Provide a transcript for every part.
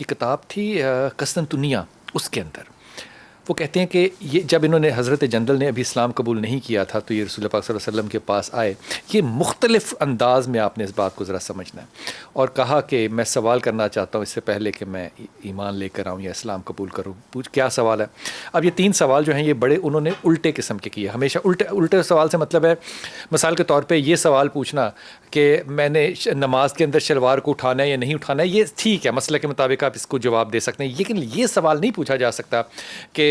کی کتاب تھی قسطنطنیہ، اس کے اندر وہ کہتے ہیں کہ یہ جب انہوں نے حضرت جنرل نے ابھی اسلام قبول نہیں کیا تھا تو یہ رسول اللہ پاک صلی اللہ علیہ وسلم کے پاس آئے. یہ مختلف انداز میں آپ نے اس بات کو ذرا سمجھنا ہے، اور کہا کہ میں سوال کرنا چاہتا ہوں اس سے پہلے کہ میں ایمان لے کر آؤں یا اسلام قبول کروں. کیا سوال ہے؟ اب یہ 3 سوال جو ہیں یہ بڑے انہوں نے الٹے قسم کے کیے. ہمیشہ الٹے سوال سے مطلب ہے مثال کے طور پہ یہ سوال پوچھنا کہ میں نے نماز کے اندر شلوار کو اٹھانا ہے یا نہیں اٹھانا ہے، یہ ٹھیک ہے، مسئلہ کے مطابق آپ اس کو جواب دے سکتے ہیں. لیکن یہ سوال نہیں پوچھا جا سکتا کہ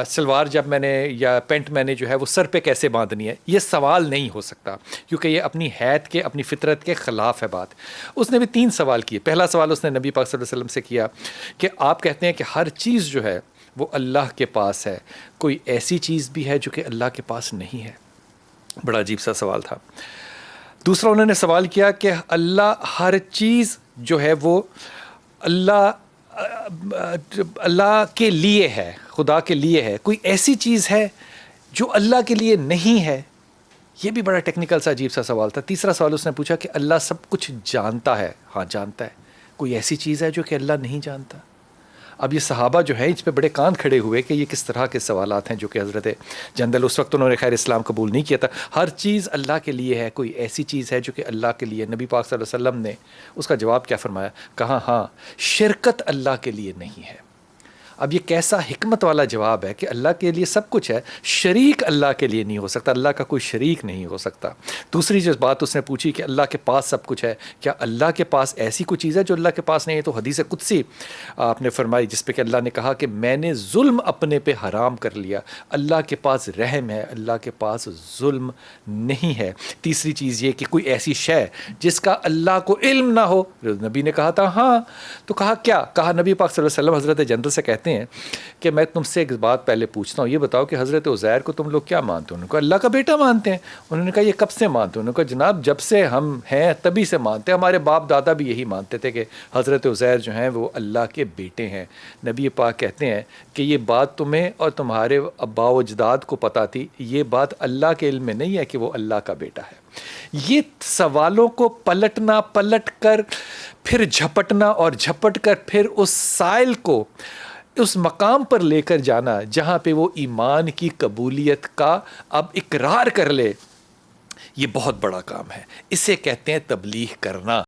سلوار جب میں نے یا پینٹ میں نے جو ہے وہ سر پہ کیسے باندھنی ہے. یہ سوال نہیں ہو سکتا کیونکہ یہ اپنی حیت کے، اپنی فطرت کے خلاف ہے بات. اس نے بھی 3 سوال کیے. پہلا سوال اس نے نبی پاک صلی اللہ علیہ وسلم سے کیا کہ آپ کہتے ہیں کہ ہر چیز جو ہے وہ اللہ کے پاس ہے، کوئی ایسی چیز بھی ہے جو کہ اللہ کے پاس نہیں ہے؟ بڑا عجیب سا سوال تھا. دوسرا انہوں نے سوال کیا کہ اللہ ہر چیز جو ہے وہ اللہ کے لیے ہے، خدا کے لیے ہے، کوئی ایسی چیز ہے جو اللہ کے لیے نہیں ہے؟ یہ بھی بڑا ٹیکنیکل سا عجیب سا سوال تھا. تیسرا سوال اس نے پوچھا کہ اللہ سب کچھ جانتا ہے؟ ہاں جانتا ہے. کوئی ایسی چیز ہے جو کہ اللہ نہیں جانتا؟ اب یہ صحابہ جو ہیں اس پہ بڑے کان کھڑے ہوئے کہ یہ کس طرح کے سوالات ہیں جو کہ حضرت جندل اس وقت انہوں نے خیر اسلام قبول نہیں کیا تھا. ہر چیز اللہ کے لیے ہے، کوئی ایسی چیز ہے جو کہ اللہ کے لیے؟ نبی پاک صلی اللہ علیہ وسلم نے اس کا جواب کیا فرمایا؟ کہا ہاں، شرکت اللہ کے لیے نہیں ہے. اب یہ کیسا حکمت والا جواب ہے کہ اللہ کے لیے سب کچھ ہے، شریک اللہ کے لیے نہیں ہو سکتا، اللہ کا کوئی شریک نہیں ہو سکتا. دوسری جو بات اس نے پوچھی کہ اللہ کے پاس سب کچھ ہے، کیا اللہ کے پاس ایسی کوئی چیز ہے جو اللہ کے پاس نہیں ہے؟ تو حدیث قدسی آپ نے فرمائی جس پہ کہ اللہ نے کہا کہ میں نے ظلم اپنے پہ حرام کر لیا. اللہ کے پاس رحم ہے، اللہ کے پاس ظلم نہیں ہے. تیسری چیز یہ کہ کوئی ایسی شے جس کا اللہ کو علم نہ ہو. نبی نے کہا تھا ہاں. تو کہا کیا؟ کہا نبی پاک صلی اللہ علیہ وسلم حضرت جنرل سے کہتے ہیں کہ میں تم سے ایک بات پہلے پوچھتا ہوں، یہ بتاؤ کہ حضرت عزیر کو تم لوگ کیا مانتے ہو؟ انہوں نے کہا اللہ کا بیٹا مانتے ہیں. انہوں نے کہا یہ کب سے مانتے ہو؟ انہوں نے کہا جناب جب سے ہم ہیں تبھی سے مانتے ہیں، ہمارے باپ دادا بھی یہی مانتے تھے کہ حضرت عزیر جو ہیں وہ اللہ کے بیٹے ہیں. نبی پاک کہتے ہیں کہ یہ بات تمہیں اور تمہارے ابا و اجداد کو پتہ تھی، یہ بات اللہ کے علم میں نہیں ہے کہ وہ اللہ کا بیٹا ہے. یہ سوالوں کو پلٹ کر پھر جھپٹنا اور جھپٹ کر پھر اس سائل کو اس مقام پر لے کر جانا جہاں پہ وہ ایمان کی قبولیت کا اب اقرار کر لے، یہ بہت بڑا کام ہے. اسے کہتے ہیں تبلیغ کرنا.